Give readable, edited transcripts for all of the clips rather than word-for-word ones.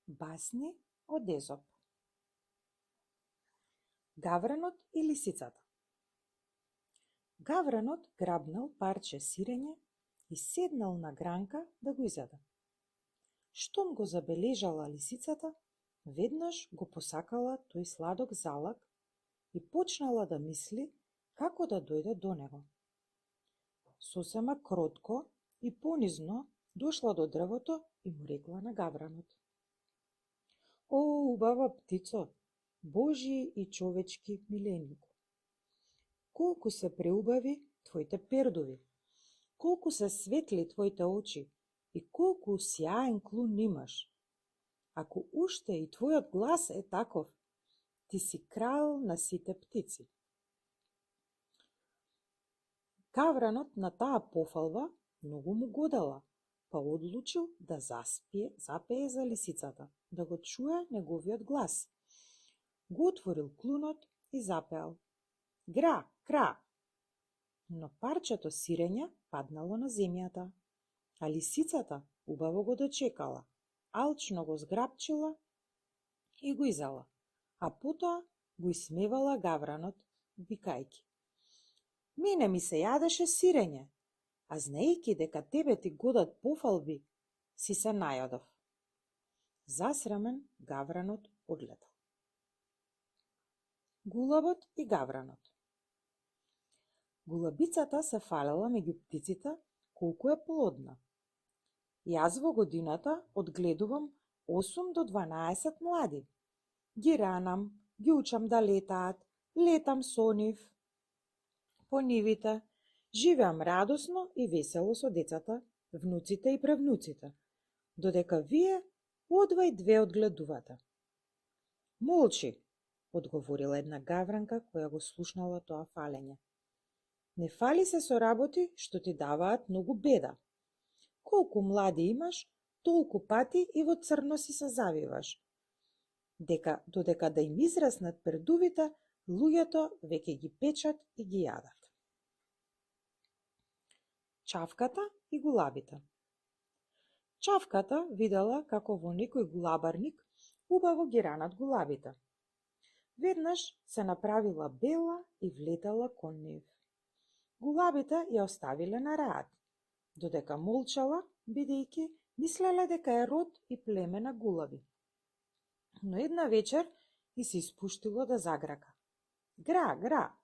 Басни од Езоп. Гавранот и лисицата. Гавранот грабнал парче сирење и седнал на гранка да го изеде. Штом го забележала лисицата, веднаш го посакала тој сладок залак и почнала да мисли како да дојде до него. Сосема кротко и понизно дошла до дрвото и му рекла на гавранот: "О, убава птицо, Божи и човечки миленику! Колку се преубави твоите пердови, колку се светли твоите очи и колку сјаен клун имаш. Ако уште и твојот глас е таков, ти си крал на сите птици." Гавранот на таа пофалба многу му годела, па одлучил да запее за лисицата, да го чуе неговиот глас. Го отворил клунот и запеал: "Гра, кра!" Но парчето сирење паднало на земјата, а лисицата убаво го дочекала, алчно го зграпчила и го изела, а потоа го исмевала гавранот, викајќи: "Мене ми се јадеше сирење, а знаејќи дека тебе ти годат пофалби, си се најадов." Засрамен, гавранот одлетал. Гулабот и гавранот. Гулабицата се фалела меѓу птиците колку е плодна. "Јас во годината одгледувам 8 до 12 млади. Ги ранам, ги учам да летаат, летам со нив по нивите, живеам радосно и весело со децата, внуците и превнуците, додека вие одвај две одгледувате." "Молчи," одговорила една гавранка која го слушнала тоа фалење. "Не фали се со работи што ти даваат многу беда. Колку млади имаш, толку пати и во црно си се завиваш. Додека да им израснат пердувите, луѓето веќе ги печат и ги јадат." Чавката и гулабите. Чавката видела како во некој гулабарник убаво ги ранат гулабите. Веднаш се направила бела и влетела кон нив. Гулабите ја оставиле на раат, додека молчала, бидејќи мислеле дека е род и племе на гулаби. Но една вечер и се испуштило да заграка: "Гра, гра!"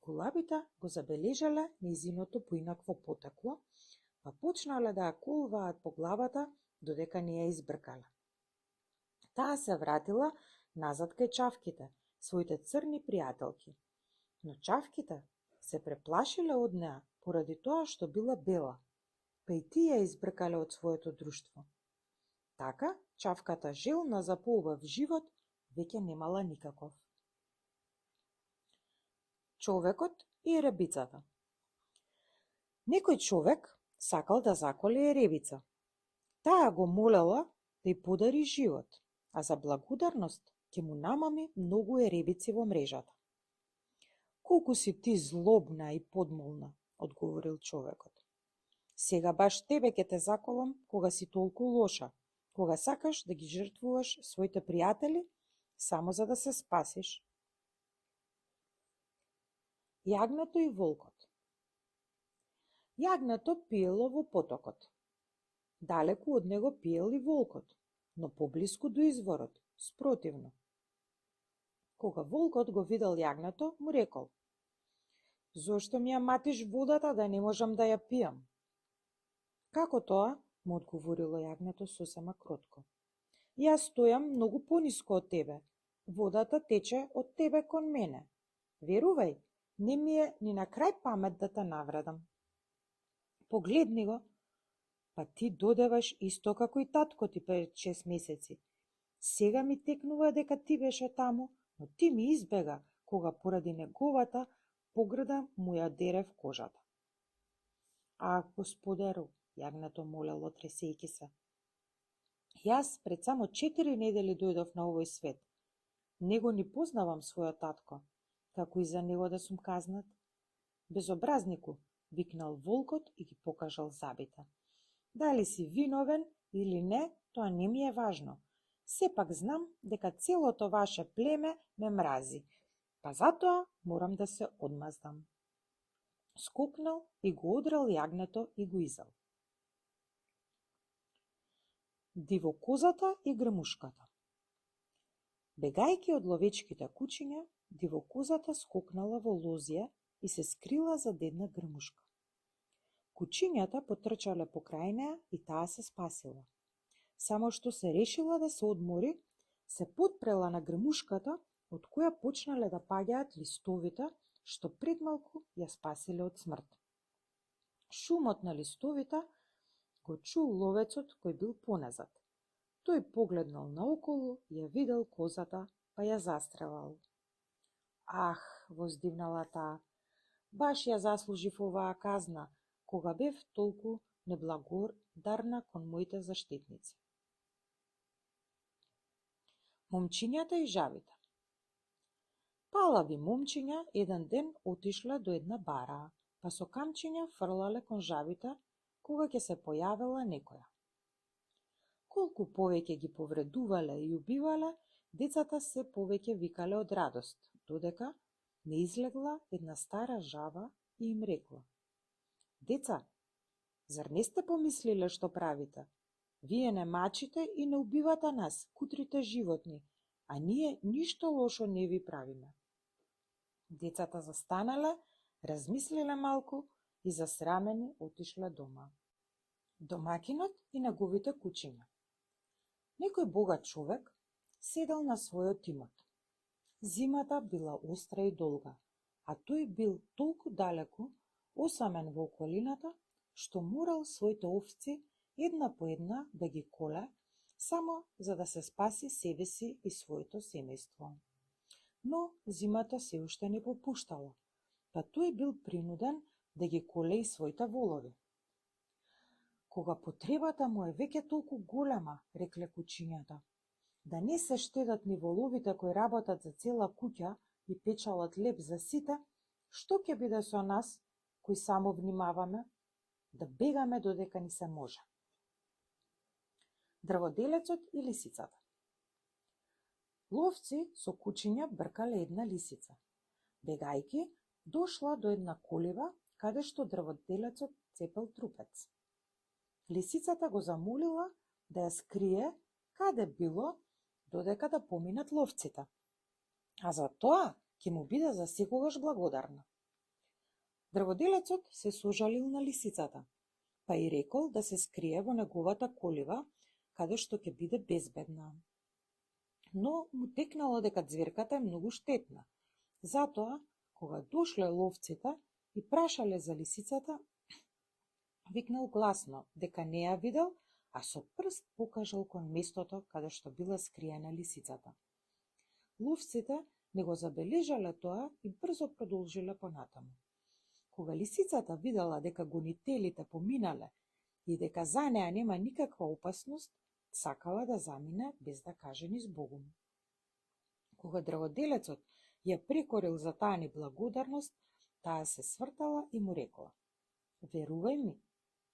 Гулабите го забележале нејзиното поинакво потекло, па почнале да ја колваат по главата додека не ја избркале. Таа се вратила назад кај чавките, своите црни пријателки. Но чавките се преплашиле од неа поради тоа што била бела, па и тие ја избркале од своето друштво. Така, чавката желна за поубав живот веќе немала никаков. Човекот и еребицата. Некој човек сакал да заколе еребица. Таа го молела да ја подари живот, а за благодарност ќе му намами многу еребици во мрежата. "Колку си ти злобна и подмолна," одговорил човекот. "Сега баш тебе ќе те заколам кога си толку лоша, кога сакаш да ги жртвуваш своите пријатели само за да се спасиш." Јагнето и волкот. Јагнето пиело во потокот. Далеку од него пиел и волкот, но поблиску до изворот, спротивно. Кога волкот го видел јагнето, му рекол: "Зошто ми ја матиш водата да не можам да ја пијам?" "Како тоа?" му одговорило јагнето сосема кротко. "Јас стојам многу пониско од тебе. Водата тече од тебе кон мене. Верувај, не ми е ни на крај памет да те навредам. Погледни го, па ти додеваш исто како и татко ти пред 6 месеци. Сега ми текнува дека ти беше таму, но ти ми избега кога поради неговата погрда му ја дерев кожата." Господару," јагнето молело тресејќи се. "Јас пред само 4 недели дојдов на овој свет. Не го ни познавам својот татко, како и за него да сум казнат." "Безобразнику," викнал волкот и ги покажал забите. "Дали си виновен или не, тоа не ми е важно. Сепак знам дека целото ваше племе ме мрази, па затоа морам да се одмаздам. Скокнал и го одрал јагнето и го изел. Дивокозата и грмушката. Бегајќи од ловечките кучиња, дивокозата скокнала во лозија и се скрила зад една грмушка. Кучињата потрчале покрај неа и таа се спасила. Само што се решила да се одмори, се потпрела на грмушката, од која почнале да паѓаат листовите, што пред малку ја спасиле од смрт. Шумот на листовите го чул ловецот кој бил поназад. Тој погледнал наоколу, ја видел козата, па ја застрелал. Ах, воздивнала таа, баш ја заслужив оваа казна, кога бев толку неблагодарна кон моите заштитници. Момчињата и жабите. Палави момчиња еден ден отишле до една бараа, па со камчиња фрлале кон жабите, кога ќе се појавила некоја. Колку повеќе ги повредувале и убивале, децата се повеќе викале од радост, додека не излегла една стара жаба и им рекла: Деца, зар не сте помислиле што правите? Вие не мачите и не убивате нас, кутрите животни, а ние ништо лошо не ви правиме. Децата застанале, размислиле малку и засрамени отишле дома. Домакинот и неговите кучиња. Некој богат човек седел на својот имот. Зимата била остра и долга, а тој бил толку далеку, осамен во околината, што морал своите овци една по една да ги коле, само за да се спаси себе си и своето семејство. Но зимата се уште не попуштала, па тој бил принуден да ги коле и своите волови. Кога потребата му е веќе толку голема, рекле кучињата, да не се штедат ни воловите кои работат за цела куќа и печалат леб за сите, што ќе биде со нас, кои само внимаваме, да бегаме додека ни се може. Дрводелецот и лисицата. Ловци со кучиња бркале една лисица. Бегајки, дошла до една колиба, каде што дрводелецот цепел трупец. Лисицата го замолила да ја скрие каде било, додека да поминат ловците, а за тоа ќе му биде за секогаш благодарна. Дрводелецот се сожалил на лисицата, па и рекол да се скрие во неговата колиба, каде што ќе биде безбедна. Но му текнало дека ѕверката е многу штетна. Затоа, кога дошле ловците и прашале за лисицата, викнал гласно дека не ја видел, а со прст покажал кон местото каде што била скриена лисицата. Ловците не го забележале тоа и брзо продолжиле понатаму. Кога лисицата видела дека гонителите поминале и дека за неа нема никаква опасност, сакала да замине без да каже ни збогум. Кога дрводелецот ја прекорил за таа неблагодарност, таа се свртала и му рекла: Верувај ми,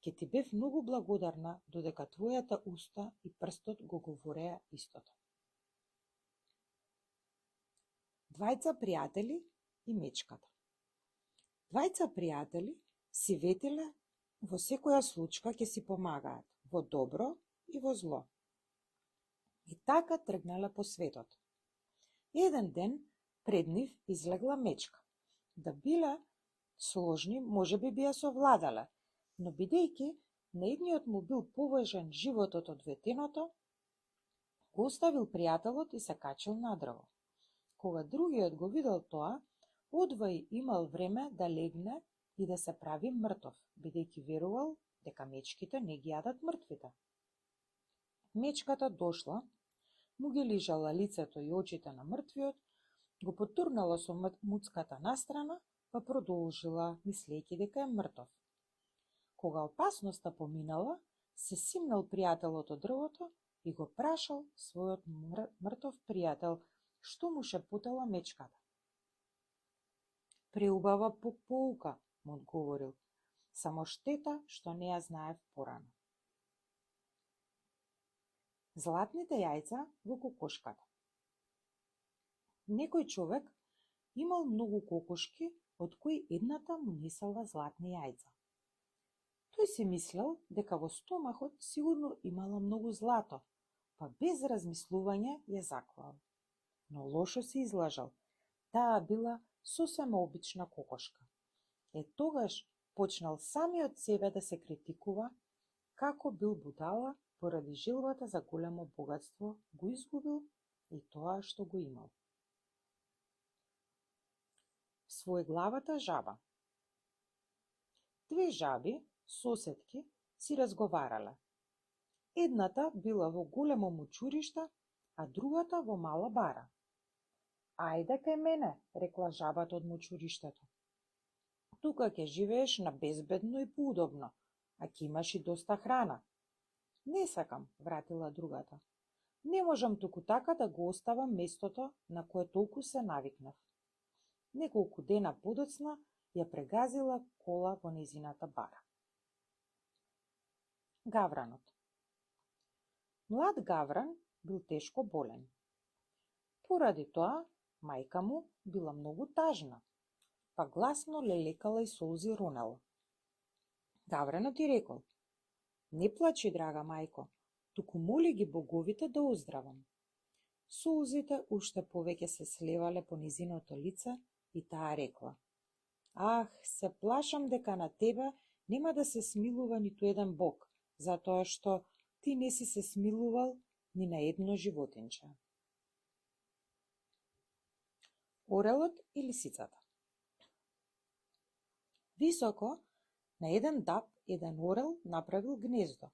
ќе ти бев многу благодарна додека твојата уста и прстот го говореа истото. Двајца пријатели и мечката. Двајца пријатели си ветиле во секоја случка ќе си помагаат, во добро и во зло. И така тргнале по светот. Еден ден пред нив излегла мечка. Да биле сложни, може би ја совладале, но бидејќи на едниот му бил поважен животот од ветеното, го оставил пријателот и се качил на дрво. Кога другиот го видел тоа, одвај имал време да легне и да се прави мртов, бидејќи верувал дека мечките не ги јадат мртвите. Мечката дошла, му ги лижала лицето и очите на мртвиот, го потурнала со муцката настрана, па продолжила, мислејќи дека е мртов. Кога опасноста поминала, се симнал пријателот од дрвото и го прашал својот мртов пријател што му шепутела мечката. Преубава поука, му одговорил, само штета што не ја знаев порано. Златните јајца во кокошката. Некој човек имал многу кокошки, од кои едната му несела златни јајца. Тој си мислел дека во стомахот сигурно имала многу злато, па без размислување ја заклал. Но лошо се излажал. Таа била сосема обична кокошка. Тогаш почнал самиот себе да се критикува како бил будала поради желбата за големо богатство, го изгубил и тоа што го имал. Своеглавата жаба. Две жаби, соседки, си разговарале. Едната била во големо мучуриште, а другата во мала бара. Ајде кај мене, рекла жабата од мучуриштето. Тука ќе живееш на безбедно и поудобно, а ќе имаш и доста храна. Не сакам, вратила другата. Не можам туку така да го оставам местото на кое толку се навикнав. Неколку дена подоцна ја прегазила кола во незината бара. Гавранот. Млад гавран бил тешко болен. Поради тоа, мајка му била многу тажна, па гласно лелекала и солзи ронела. Гавранот и рекол: не плачи, драга мајко, туку моли ги боговите да оздравам. Солзите уште повеќе се слевале по низиното лице и таа рекла: ах, се плашам дека на тебе нема да се смилува ниту еден бог, затоа што ти не си се смилувал ни на едно животинче. Орелот и лисицата. Високо на еден даб еден орел направил гнездо.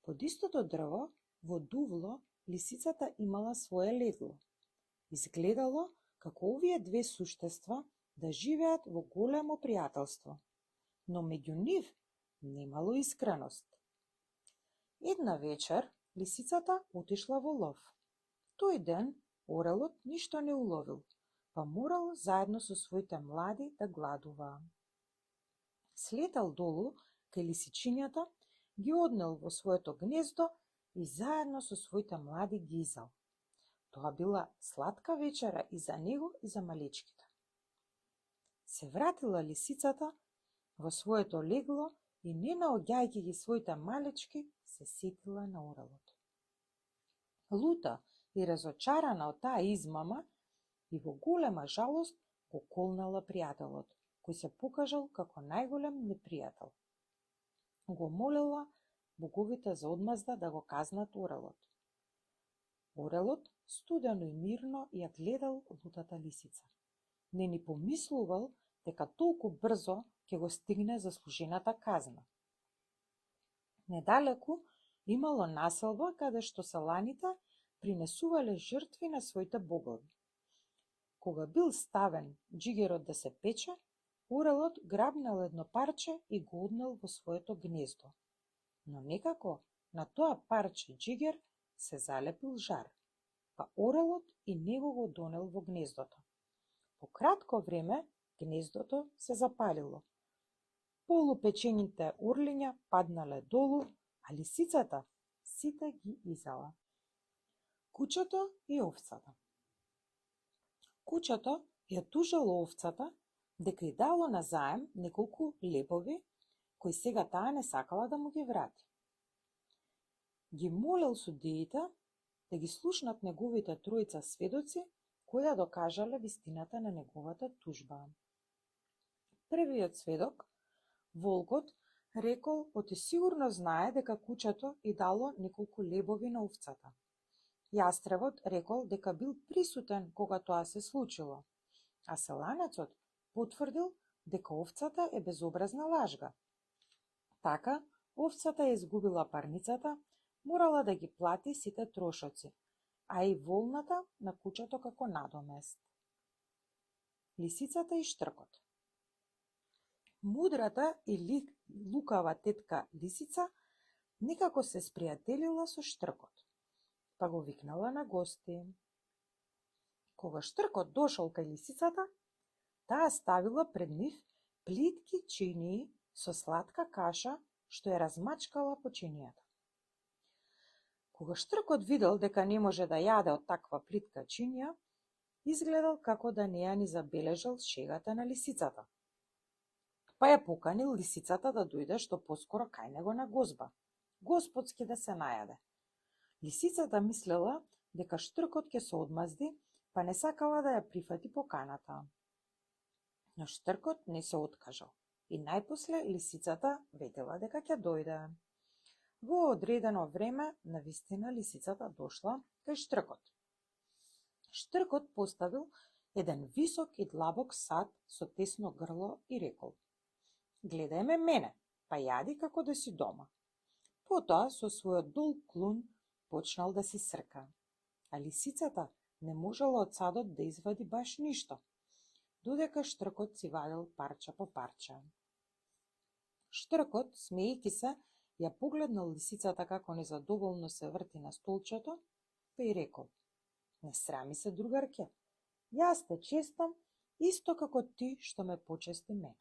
Под истото дрво, во дувло, лисицата имала свое легло. Изгледало како овие две суштества да живеат во големо пријателство, но меѓу нив немало искреност. Една вечер лисицата отишла во лов. Тој ден орелот ништо не уловил, па морал заедно со своите млади да гладуваа. Слетал долу кај лисичињата, ги однел во своето гнездо и заедно со своите млади ги изал. Тоа била сладка вечера и за него и за малечките. Се вратила лисицата во своето легло и не наоѓајќи ги своите малечки, се сетила на орелот. Лута и разочарана од таа измама и во голема жалост го колнала пријателот, кој се покажал како најголем непријател. Го молела боговите за одмазда да го казнат орелот. Орелот студено и мирно ја гледал лутата лисица. Не ни помислувал дека толку брзо ќе го стигне заслужената казна. Недалеку имало населба каде што селаните принесувале жртви на своите богови. Кога бил ставен џигерот да се пече, орелот грабнал едно парче и го однел во своето гнездо. Но некако на тоа парче џигер се залепил жар, па орелот и него го донел во гнездото. По кратко време гнездото се запалило. Полупечените орлиња паднале долу, а лисицата сите ги изала. Кучето и овцата. Кучето ја тужало овцата дека ѝ дало на заем неколку лебови, кои сега таа не сакала да му ги врати. Ги молел судиите да ги слушнат неговите тројца сведоци кои да докажале вистината на неговата тужба. Првиот сведок, волкот, рекол оти сигурно знае дека кучето и дало неколку лебови на овцата. Јастребот рекол дека бил присутен кога тоа се случило, а селанецот потврдил дека овцата е безобразна лажга. Така, овцата ја изгубила парницата, морала да ги плати сите трошоци, а и волната на кучето како надомест. Лисицата и штркот. Мудрата и лукава тетка лисица некако се спријателила со штркот, па го викнала на гости. Кога штркот дошол кај лисицата, таа ставила пред нив плитки чинии со сладка каша што ја размачкала по чинијата. Кога штркот видел дека не може да јаде од таква плитка чинија, изгледал како да не ја ни забележал шегата на лисицата. Па ја поканил лисицата да дојде што поскоро кај него на гозба, господски да се најаде. Лисицата мислела дека штркот ќе се одмазди, па не сакала да ја прифати поканата. Но штркот не се откажал и најпосле лисицата ветила дека ќе дојде. Во одредено време, навистина лисицата дошла кај штркот. Штркот поставил еден висок и длабок сад со тесно грло и рекол: "Гледај ме мене, па јади како да си дома." Потоа со својот долг клун почнал да си срка, а лисицата не можела од садот да извади баш ништо, додека штркот си вадел парче по парче. Штркот, смеејќи се, ја погледнал лисицата како незадоволно се врти на столчето, па и рекол: "Не срами се, другарке, јас те честам исто како ти што ме почести мене."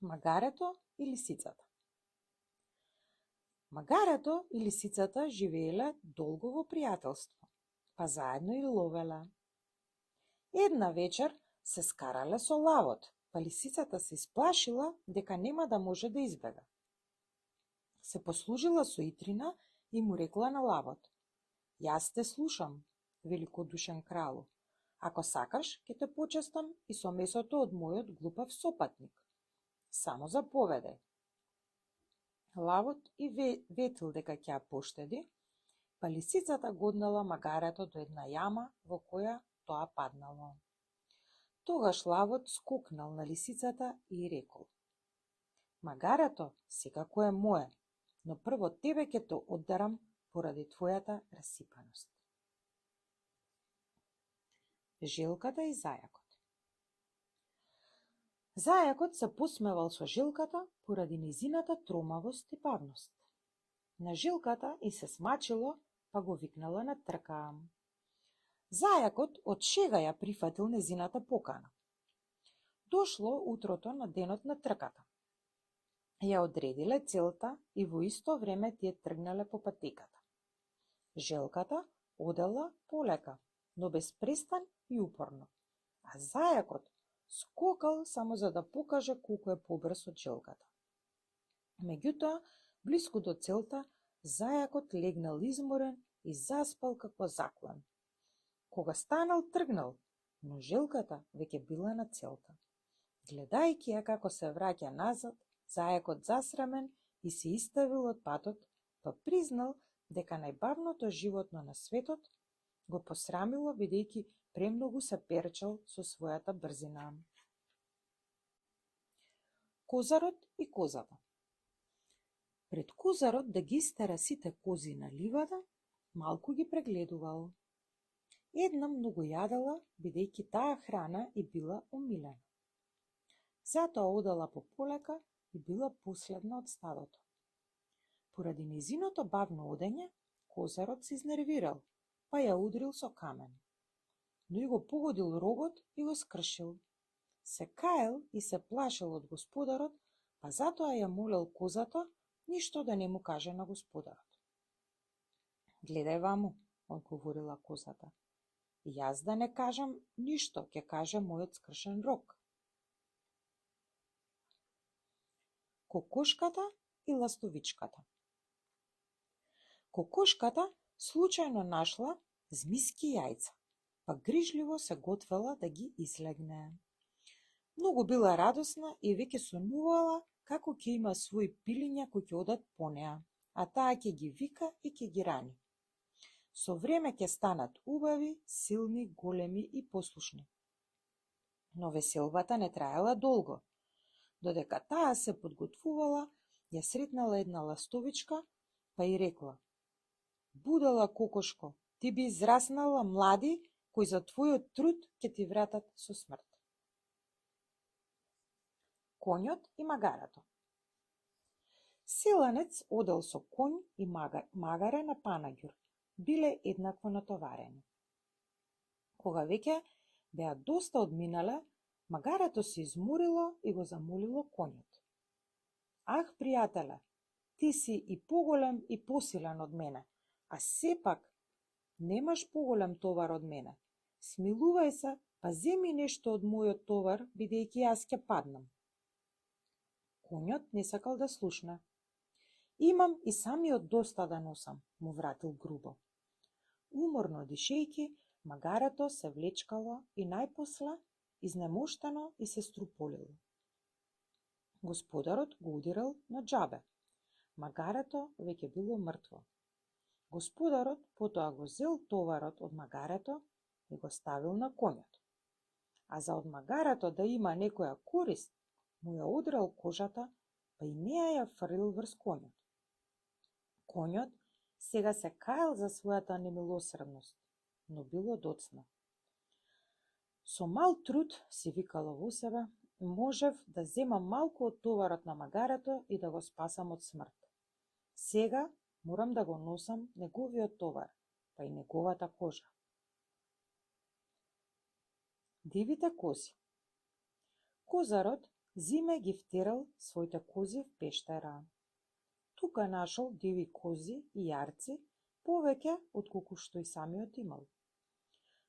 Магарето и лисицата. Магарето и лисицата живееле долго во пријателство, па заедно и ловеле. Една вечер се скарале со лавот, па лисицата се исплашила дека нема да може да избега. Се послужила со итрина и му рекла на лавот: "Јас те слушам, великодушен кралу. Ако сакаш, ќе те почестам и со месото од мојот глупав сопатник. Само заповедај." Лавот и ветил дека ќе ја поштеди, па лисицата годнала магарето до една јама во која тоа паднало. Тогаш лавот скокнал на лисицата и рекол: "Магарето секако е мое, но прво тебе ќе те оддарам поради твојата расипаност." Желката и зајакот. Зајакот се посмевал со желката поради незината тромавост и бавност. На желката и се смачило, па го викнала на трка. Зајакот од шега ја прифатил незината покана. Дошло утрото на денот на трката. Ја одредиле целта и во исто време тие тргнале по патеката. Желката одела полека, но без престан и упорно, а зајакот скокал само за да покаже колку е побрз од желката. Меѓутоа, блиску до целта, зајакот легнал изморен и заспал како заклан. Кога станал, тргнал, но желката веќе била на целта. Гледајќи ја како се враќа назад, зајакот засрамен и се иставил од патот, па признал дека најбавното животно на светот го посрамило бидејќи премногу се перчал со својата брзина. Козарот и козата. Пред козарот да ги истера сите кози на ливада, малку ги прегледувал. Една многу јадела, бидејќи таа храна и била омилена. Затоа одела пополека и била последна од стадото. Поради незиното бавно одење, козарот се изнервирал, па ја удрил со камен. Но и го погодил рогот и го скршил. Се каел и се плашел од господарот, па затоа ја молел козата ништо да не му каже на господарот. "Гледај ваму," одговорила козата. "Јас да не кажам ништо, ќе каже мојот скршен рог." Кокошката и ластовичката. Кокошката случајно нашла змиски јајца, па грижливо се готвела да ги излегне. Многу била радосна и веќе сонувала како ќе има своји пилиња кои ќе одат по неа, а таа ќе ги вика и ќе ги рани. Со време ќе станат убави, силни, големи и послушни. Но веселбата не траела долго. Додека таа се подготвувала, ја сретнала една ластовичка, па и рекла: "Будала кокошко, ти би израснала млади кои за твојот труд ќе ти вратат со смрт." Конјот и магарето. Селанец одел со конј и магаре на панаѓур. Биле еднакво натоварени. Кога веќе беа доста одминале, магарето се изморило и го замолило конјот: "Ах, пријателе, Ти си и поголем и посилен од мене, а сепак немаш поголем товар од мене. Смилувај се, па земи нешто од мојот товар, бидејќи јас ќе паднам. Конјот не сакал да слушне. Имам и самиот доста да носам, му вратил грубо. Уморно дишејќи, магарето се влечкало и најпосле изнемоштено и се струполило. Господарот го удирал на џабе. Магарето веќе било мртво. Господарот потоа го зел товарот од магарето и го ставил на конјот. А за од магарето да има некоја корист, му ја одрал кожата, па и неа ја фрлил врз конјот. Конјот сега се каел за својата немилосредност, но било доцна. Со мал труд, си викало во себе, можев да земам малку од товарот на магарето и да го спасам од смрт. Сега морам да го носам неговиот товар, па и неговата кожа. Дивите кози. Козарот зиме ги втерал своите кози в пештера. Тука нашол диви кози и јарци повеќе отколку што и самиот имал.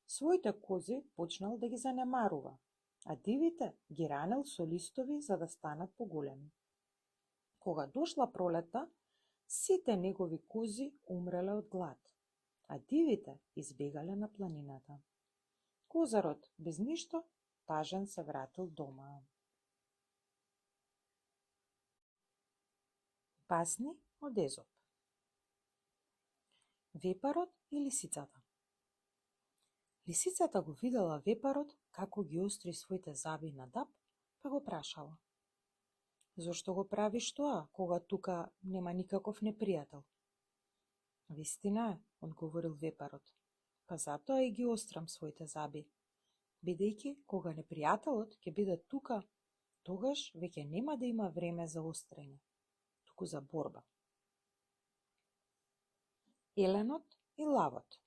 Своите кози почнал да ги занемарува, а дивите ги ранел со листови за да станат поголеми. Кога дошла пролетта, сите негови кози умреле од глад, а дивите избегале на планината. Козарот без ништо тажен се вратил дома. Басни од Езоп. Вепарот и лисицата. Лисицата го видела вепарот како ги остри своите заби на даб, па го прашала: "Зошто го правиш тоа, кога тука нема никаков непријател?" "Вистина е," одговорил вепарот, "па затоа и ги острам своите заби, бидејќи кога непријателот ќе биде тука, тогаш веќе нема да има време за острење, туку за борба." Еленот и лавот.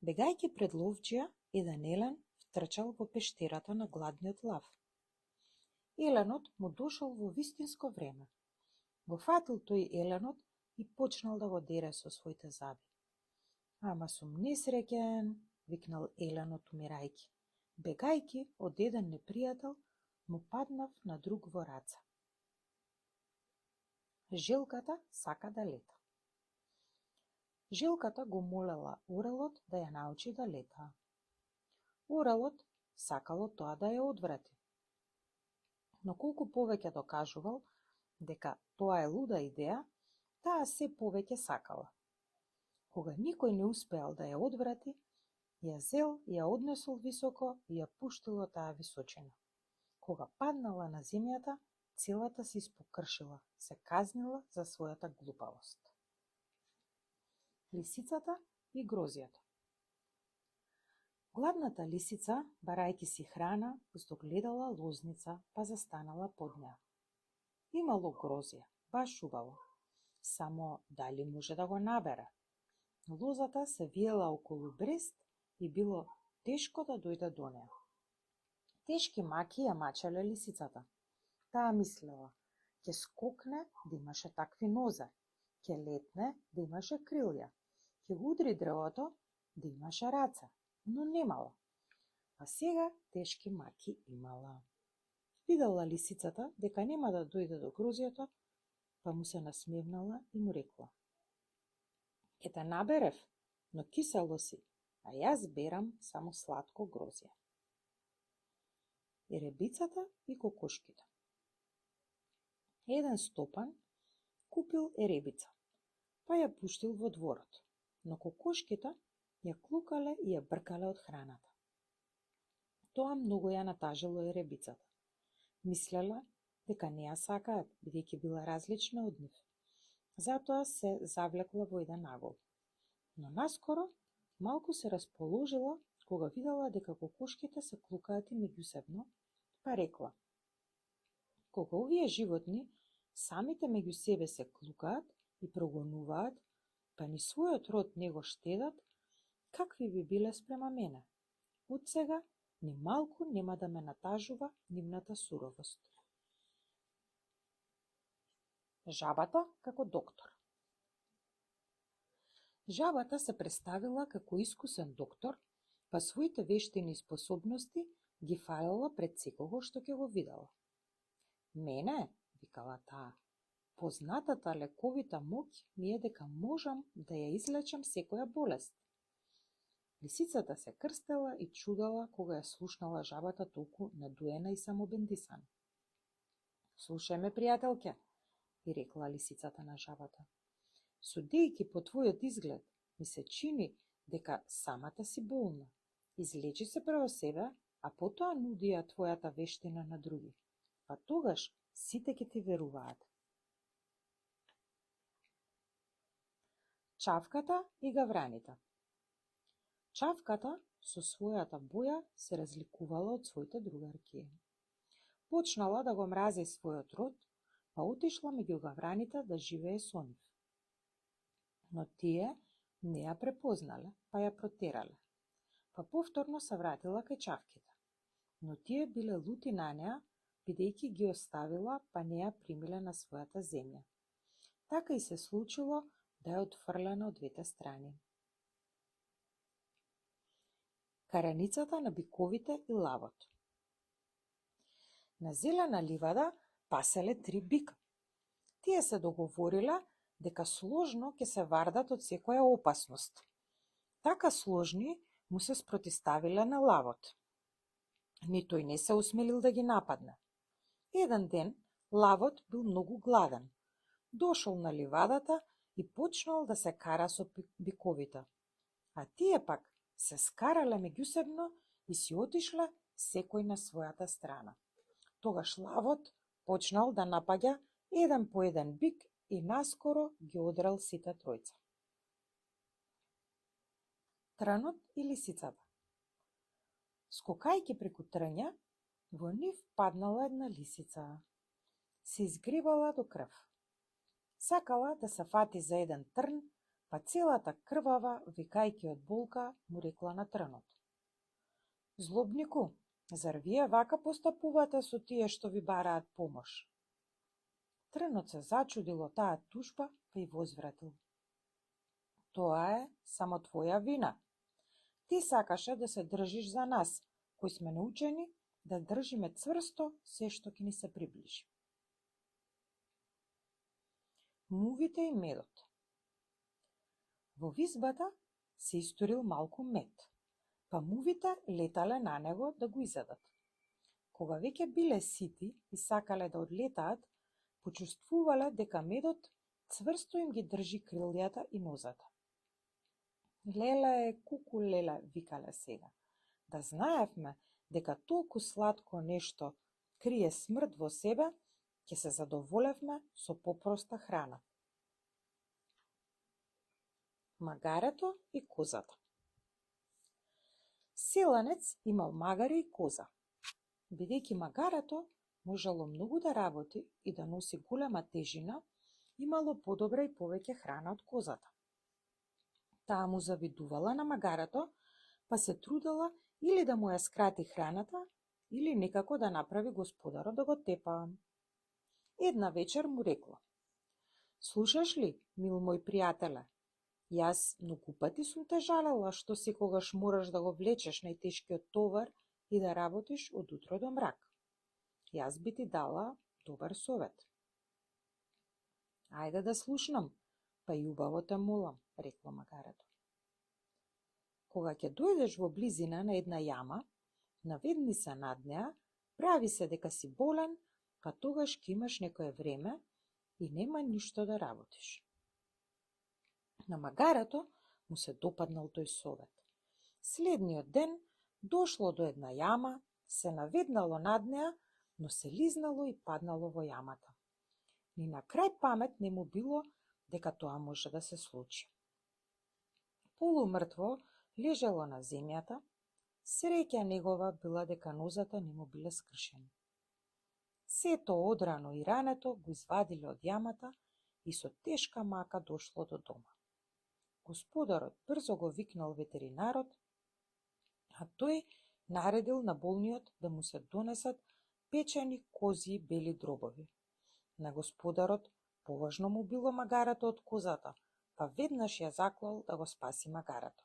Бегајќи пред ловчија, еден елен втрчал во пештерата на гладниот лав. Еленот му дошол во вистинско време. Го фатил тој еленот и почнал да го дере со своите заби. "Ама сум несреќен," викнал еленот умирајќи. "Бегајќи од еден непријател, му паднав на друг во раце." Желката сака да лета. Желката го молела орелот да ја научи да лета. Орелот сакало тоа да ја одврати. Но колку повеќе докажувал дека тоа е луда идеја, таа се повеќе сакала. Кога никој не успеал да ја одврати, ја зел, ја однесол високо и ја пуштил од таа височина. Кога паднала на земјата, целата се испокршила, се казнила за својата глупавост. Лисицата и грозјето. Гладната лисица, барајќи си храна, здогледала лозница, па застанала под неа. Имало грозје, баш убаво, само дали може да го набере? Лозата се виела околу брест и било тешко да дојде до неа. Тешки маки ја мачеле лисицата. Таа мислела: ќе скокне да имаше такви нозе, ќе летне да имаше крилја, ќе го удри дрвото да имаше раце, но немала. А сега тешки маки имала. Видела лисицата дека нема да дојде до грозјето, па му се насмевнала и му рекла: "Ке те наберев, но кисело си, а јас берам само сладко грозје." Еребицата и кокошките. Еден стопан купил еребица, па ја пуштил во дворот, но кокошките ја клукале и ја бркале од храната. Тоа многу ја натажило еребицата. Мислела дека не ја сакаат, бидејќи била различна од нив. Затоа се завлекла во еден агол. Но наскоро малку се расположила кога видела дека кокошките се клукаат и меѓусебно, па рекла: "Кога овие животни самите меѓу себе се клукаат и прогонуваат, па ни својот род не го штедат, какви би биле спрема мене? Од сега ни малку нема да ме натажува нивната суровост." Жабата како доктор. Жабата се представила како искусен доктор, па своите вештини и способности ги фалела пред секого што ќе го видела. Мене, викала таа, познатата лековита моќ ми е дека можам да ја излечам секоја болест. Лисицата се крстела и чудела кога ја слушнала жабата толку надуена и самобендисана. Слушај ме, пријателке, и рекла лисицата на жабата. Судејќи по твојот изглед, ми се чини дека самата си болна. Излечи се прво себе, а потоа нуди ја твојата вештина на други. Па тогаш сите ќе ти веруваат. Чавката и гавраните. Чавката со својата боја се разликувала од своите другарки. Почнала да го мрази својот род, па отишла меѓу гавраните да живее со нив. Но тие не ја препознале, па ја протерале. Па повторно се вратила кај чавките. Но тие биле лути на неа, бидејќи ги оставила, па не ја примиле на својата земја. Така и се случило да ја отфрлена од двете страни. Караницата на биковите и лавот. На зелена ливада паселе 3 бика. Тие се договориле дека сложно ќе се вардат од секоја опасност. Така сложни му се спротиставиле на лавот. Ни тој не се осмелил да ги нападне. Еден ден лавот бил многу гладен. Дошол на ливадата и почнал да се кара со биковите. А тие пак се скарале меѓусебно и си отишле секој на својата страна. Тогаш лавот почнал да напаѓа еден по еден бик и наскоро ги одрал сите тројца. Трнот и лисицата. Скокајќи преку трња, во нив паднала една лисица. Се изгребала до крв. Сакала да се фати за еден трн, па целата крвава, викајќи од болка, му рекла на трнот. Злобнику, зар вие вака постапувате со тие што ви бараат помош? Трнот се зачудил од таа тужба, па и возвратил. Тоа е само твоја вина. Ти сакаше да се држиш за нас, кои сме научени да држиме цврсто се што ќе ни се приближи. Мувите и медот. Во визбата се историл малку мед, па мувите летале на него да го изедат. Кога веќе биле сити и сакале да одлетаат, почувствувале дека медот цврсто им ги држи крилјата и нозата. Леле, куку леле, викале сега. Да знаевме дека толку сладко нешто крие смрт во себе, ќе се задоволевме со попроста храна. Магарето и козата. Селанец имал магаре и коза. Бидејќи магарето можело многу да работи и да носи голема тежина, имало подобра и повеќе храна од козата. Таа му завидувала на магарето, па се трудела или да му ја скрати храната, или некако да направи господарот да го тепа. Една вечер му рекла: Слушаш ли, мил мој пријателе, јас многу пати сум те жалела што секогаш мораш да го влечеш најтешкиот товар и да работиш од утро до мрак. Јас би ти дала добар совет. Ајде да слушнам, па и убаво те молам, рекла магарето. Кога ќе дојдеш во близина на една јама, наведни се над неа, прави се дека си болен, па тогаш ќе имаш некое време и нема ништо да работиш. На магарето му се допаднал тој совет. Следниот ден дошло до една јама, се наведнало над неа, но се лизнало и паднало во јамата. Ни на крај памет не му било дека тоа може да се случи. Полумртво лежало на земјата, среќа негова била дека нозата не му биле скршени. Сето одрано и рането го извадиле од јамата и со тешка мака дошло до дома. Господарот брзо го викнал ветеринарот, а тој наредил на болниот да му се донесат печени козји бели дробови. На господарот Поважно му било магарето од козата, па веднаш ја заклал да го спаси магарето.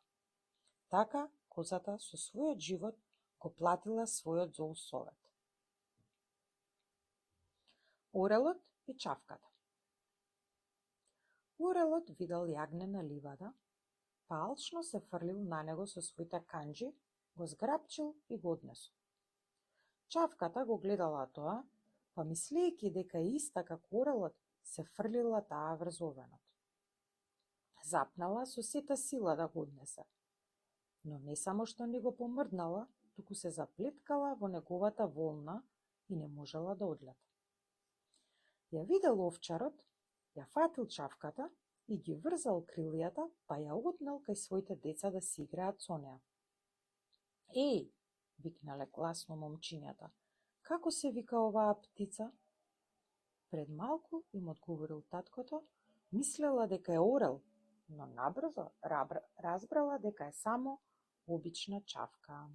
Така, козата со својот живот го платила својот зол совет. Орелот и чавката. Орелот видел јагне на ливада, па алчно се фрлил на него со своите канџи, го зграпчил и го однесол. Чавката го гледала тоа, па мислејќи дека е иста како орелот, се фрлила таа врз овенот. Запнала со сета сила да го однесе, но не само што не го помрднала, туку се заплеткала во неговата волна и не можела да одлета. Ја видел овчарот, ја фатил чавката и ги врзал крилјата, па ја однел кај своите деца да си играат со неа. Еј, викнале гласно момчињата, како се вика оваа птица? Пред малку им одговорил таткото, мислела дека е орел, но набрзо разбрала дека е само обична чавка.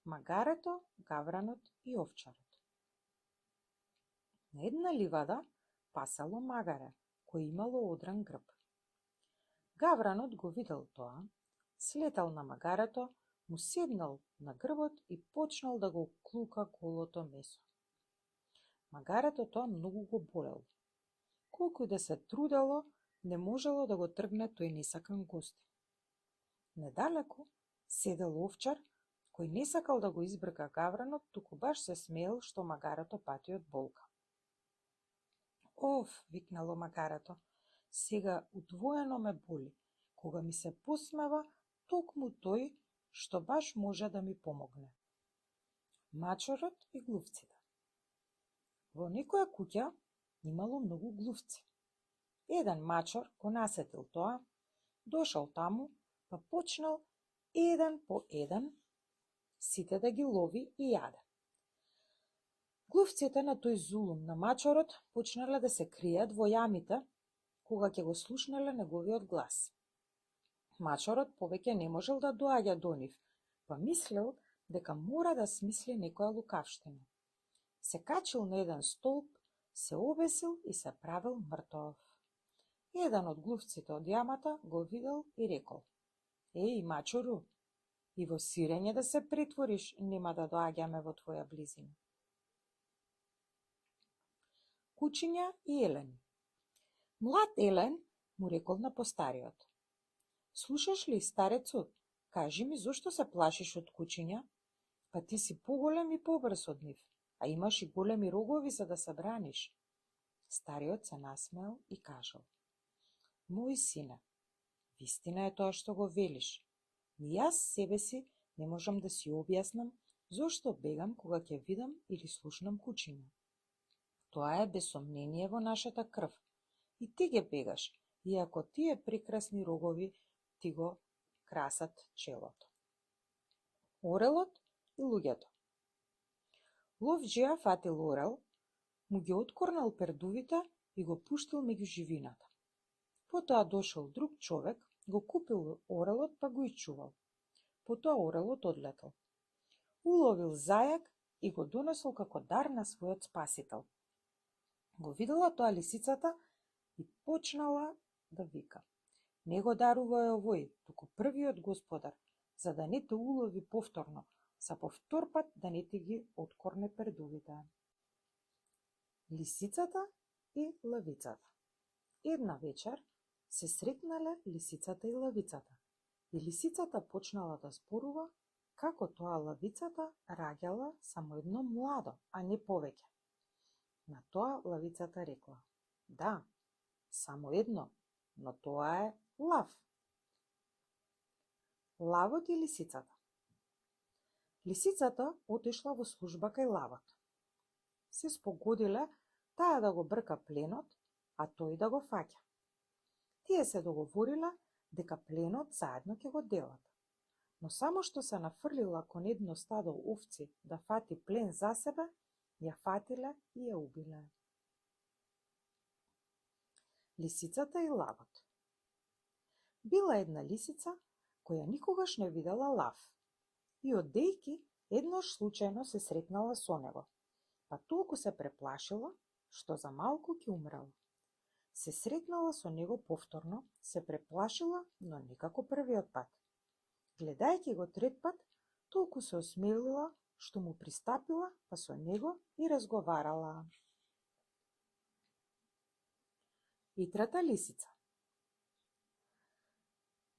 Магарето, гавранот и овчарот. На една ливада пасало магаре, кој имало одран грб. Гавранот го видел тоа, слетал на магарето, му седнал на грбот и почнал да го клука голото месо. Магарето тоа многу го болело. Колку и да се трудело, не можело да го тргне тој несакан гостин. Недалеку седел овчар, кој не сакал да го избрка гавранот, туку баш се смеел што магарето пати од болка. Оф, викнало магарето, сега удвоено ме боли, кога ми се посмева токму тој што баш може да ми помогне. Мачорот и глувците. Во некоја куќа имало многу глувци. Еден мачор го насетил тоа, дошол таму, па почнал еден по еден сите да ги лови и јаде. Глувците на тој зулум на мачорот почнале да се кријат во јамите, кога ќе го слушнале неговиот глас. Мачорот повеќе не можел да доаѓа до нив, па мислел дека мора да смисли некоја лукавштина. Се качил на еден столб, се обесил и се правил мртов. Еден од глувците од јамата го видел и рекол: Еј, мачору, и во сирење да се претвориш, нема да доаѓаме во твоја близина. Кучиња и елени. Млад елен му рекол на постариот: Слушаш ли, старецот, кажи ми зошто се плашиш од кучиња? Па ти си поголем и побрз од нив, а имаш и големи рогови за да се браниш. Стариот се насмеал и кажал: Мој сине, вистина е тоа што го велиш. Ни јас себе си не можам да си објаснам зошто бегам кога ќе видам или слушнам кучиња. Тоа е без сомнение во нашата крв. И ти ги бегаш, иако тие прекрасни рогови ти го красат челото. Орелот и луѓето. Ловџија фатил орел, му ги откорнал пердувите и го пуштил меѓу живината. Потоа дошол друг човек, го купил орелот па го ичувал. Потоа орелот одлетал. Уловил зајак и го донесол како дар на својот спасител. Го видела тоа лисицата и почнала да вика: Не го дарувај овој, туку првиот господар, за да не те улови повторно, за повтор пат да не ти ги откорне пердувите. Лисицата и лавицата. Една вечер се сретнале лисицата и лавицата, и лисицата почнала да зборува како тоа лавицата раѓала само едно младо, а не повеќе. На тоа лавицата рекла: Да, само едно, но тоа е лав. Лавот и лисицата. Лисицата отишла во служба кај лавот. Се спогодиле таа да го брка пленот, а тој да го фаќа. Тие се договориле дека пленот заедно ќе го делат. Но само што се нафрлила кон едно стадо овци да фати плен за себе, ја фатиле и ја убиле. Лисицата и лавот. Била една лисица која никогаш не видела лав и одејки еднаш случајно се сретнала со него, па толку се преплашила што за малку ќе умрела. Се сретнала со него повторно, се преплашила, но некако првиот пат. Гледајќи го трет пат, толку се осмелила, што му пристапила, па со него и разговарала. Итрата лисица.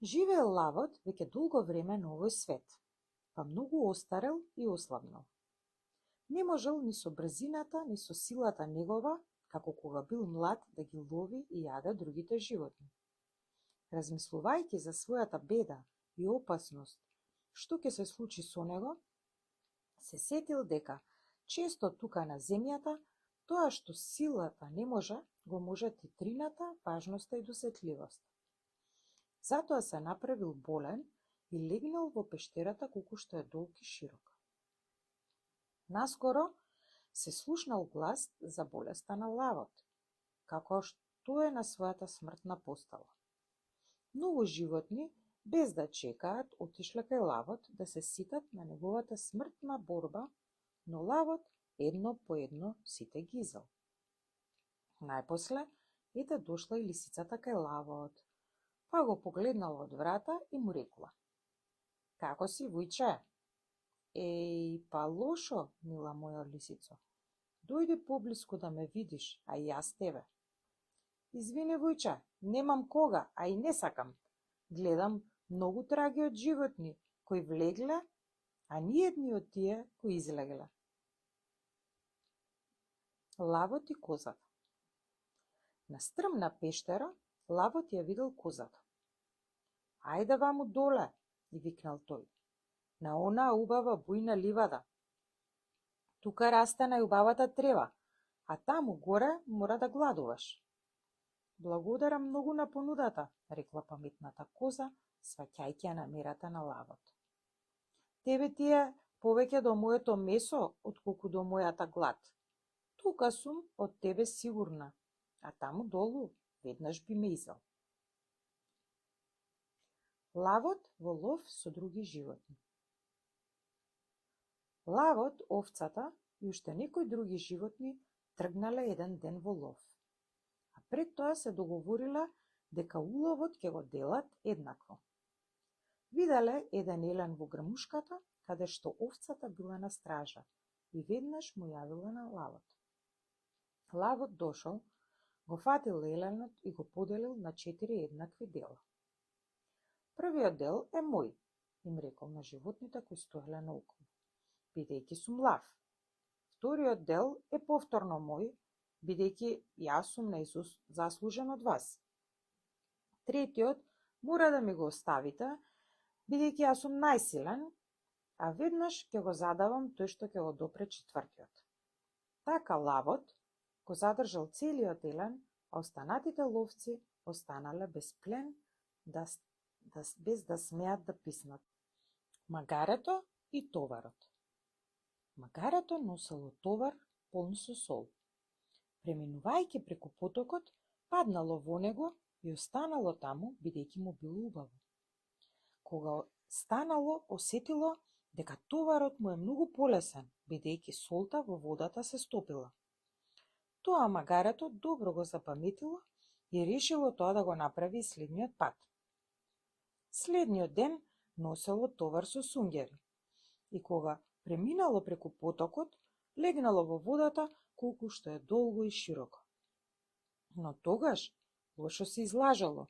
Живеел лавот веќе долго време на овој свет, па многу остарел и ослабнал. Не можел ни со брзината, ни со силата негова, како кога бил млад, да ги лови и јаде другите животни. Размислувајќи за својата беда и опасност, што ќе се случи со него, се сетил дека често тука на земјата, тоа што силата не може, го може титрината, важноста и досетливост. Затоа се направил болен и легнал во пештерата колку што е долг и широк. Наскоро се слушнал глас за болеста на лавот, како што е на својата смртна постала. Многу животни, без да чекаат, отишле кај лавот да се ситат на неговата смртна борба, но лавот едно по едно сите ги изел. Најпосле, ете дошла и лисицата кај лавот, па го погледнала од врата и му рекла: "Како си, вујче?" "Еј, па лошо, мила моја лисицо. Дојди поблиску да ме видиш, а и јас тебе." "Извини, вујче, немам кога, а и не сакам. Гледам многу траги од животни кои влегле, а ниедни од тие кои излегле." Лавот и козата. На стрмна пештера лавот ја видел козата. "Ајде ваму доле," и викнал тој, "на онаа убава бујна ливада. Тука расте најубавата трева, а таму горе мора да гладуваш." "Благодарам многу на понудата," рекла паметната коза, сваќајќи ја намерата на лавот. "Тебе ти е повеќе до моето месо, отколку до мојата глад. Тука сум од тебе сигурна, а таму долу веднаш би ме изел." Лавот во лов со други животни. Лавот, овцата и уште некои други животни тргнале еден ден во лов. А пред тоа се договориле дека уловот ќе го делат еднакво. Виделе еден елен во грмушката, каде што овцата била на стража, и веднаш му јавила на лавот. Лавот дошол, го фатил еленот и го поделил на 4 еднакви дела. "Првиот дел е мој," им рекол на животните кои стоеле наоколу, "бидејќи сум лав. Вториот дел е повторно мој, бидејќи јас сум најзаслужен од вас. Третиот мора да ми го оставите, бидејќи јас сум најсилен, а веднаш ќе го задавам тој што ќе го допре четвртиот." Така лавот го задржал целиот елен, а останатите ловци останале без плен, без да смеат да писнат. Магарето и товарот. Магарето носело товар полн со сол. Преминувајќи преку потокот, паднало во него и останало таму, бидејќи му било убаво. Кога станало, осетило дека товарот му е многу полесен, бидејќи солта во водата се стопила. Тоа магарето добро го запаметило и решило тоа да го направи и следниот пат. Следниот ден носело товар со сунгери и кога преминало преку потокот, легнало во водата колку што е долго и широко. Но тогаш лошо се излажало.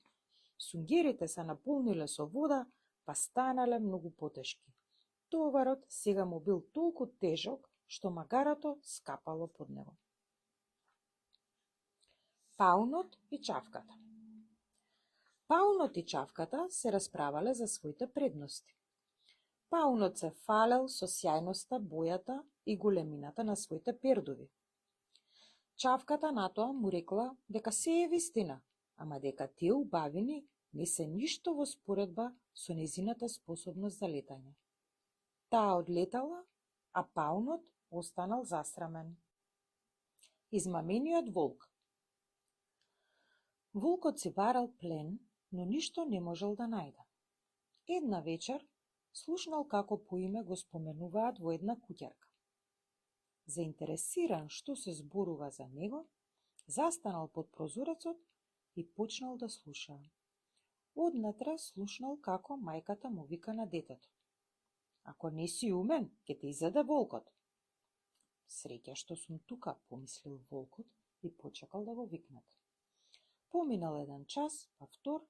Сунгерите се наполниле со вода, па станале многу потешки. Товарот сега му бил толку тежок, што магарото скапало под него. Паунот и чавката. Паунот и чавката се расправале за своите предности. Паунот се фалел со сјајноста, бојата и големината на своите пердови. Чавката натоа му рекла дека се е вистина, ама дека тие убавини не се ништо во споредба со незината способност за летање. Таа одлетала, а паунот останал засрамен. Измамениот волк. Волкот си барал плен, но ништо не можел да најде. Една вечер слушнал како по име го споменуваат во една куќарка. Заинтересиран што се зборува за него, застанал под прозорецот и почнал да слуша. Однатре слушнал како мајката му вика на детето. Ако не си умен, ќе те изеде волкот. Среќа што сум тука, помислил волкот и почекал да го викнат. Поминал еден час, па втор,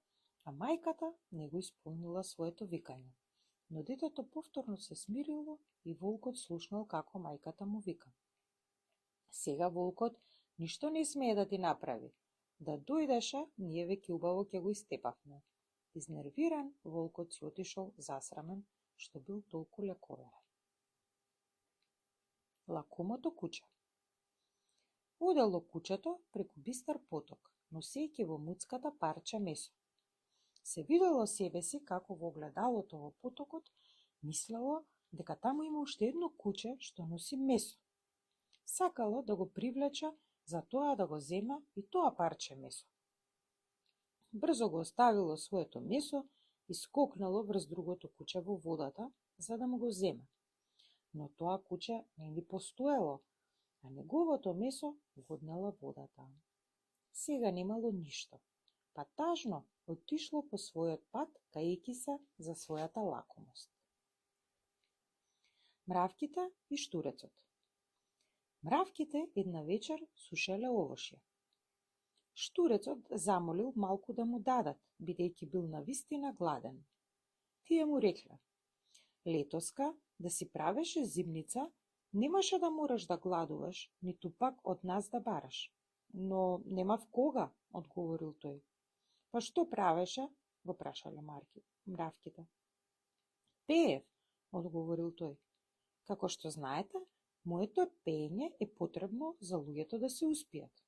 а мајката не го исполнила своето викање. Но детето повторно се смирило и волкот слушнал како мајката му вика. Сега волкот ништо не смее да ти направи. Да дојдеше, ние веќе убаво ќе го истепавме. Изнервиран, волкот си отишол засрамен, што бил толку лековерен. Лакомото куче. Одело кучето преку бистар поток, носејќи во муцката парче месо. Се видело себе си како во огледалото во потокот, мислело дека таму има уште едно куче што носи месо. Сакало да го привлече за тоа да го зема и тоа парче месо. Брзо го оставило своето месо и скокнало врз другото куче во водата, за да му го земе. Но тоа куче не ни постоело, а неговото месо го однела водата. Сега немало ништо, па тажно отишло по својот пат, каејќи се за својата лакомост. Мравките и штурецот. Мравките една вечер сушеле овошје. Штурецот замолил малку да му дадат, бидејќи бил навистина гладен. Тие му рекле: летоска, да си правеше зимница, немаше да мораш да гладуваш, ниту пак од нас да бараш. Но немав кога, одговорил тој. Па што правеше? Го прашале мравките. Пеев, одговорил тој. Како што знаете, моето пеење е потребно за луѓето да се успијат.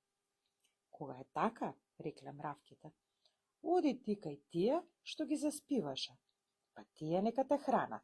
Кога е така, рекле мравките, оди ти кај тие што ги заспиваше, па тие нека те хранат.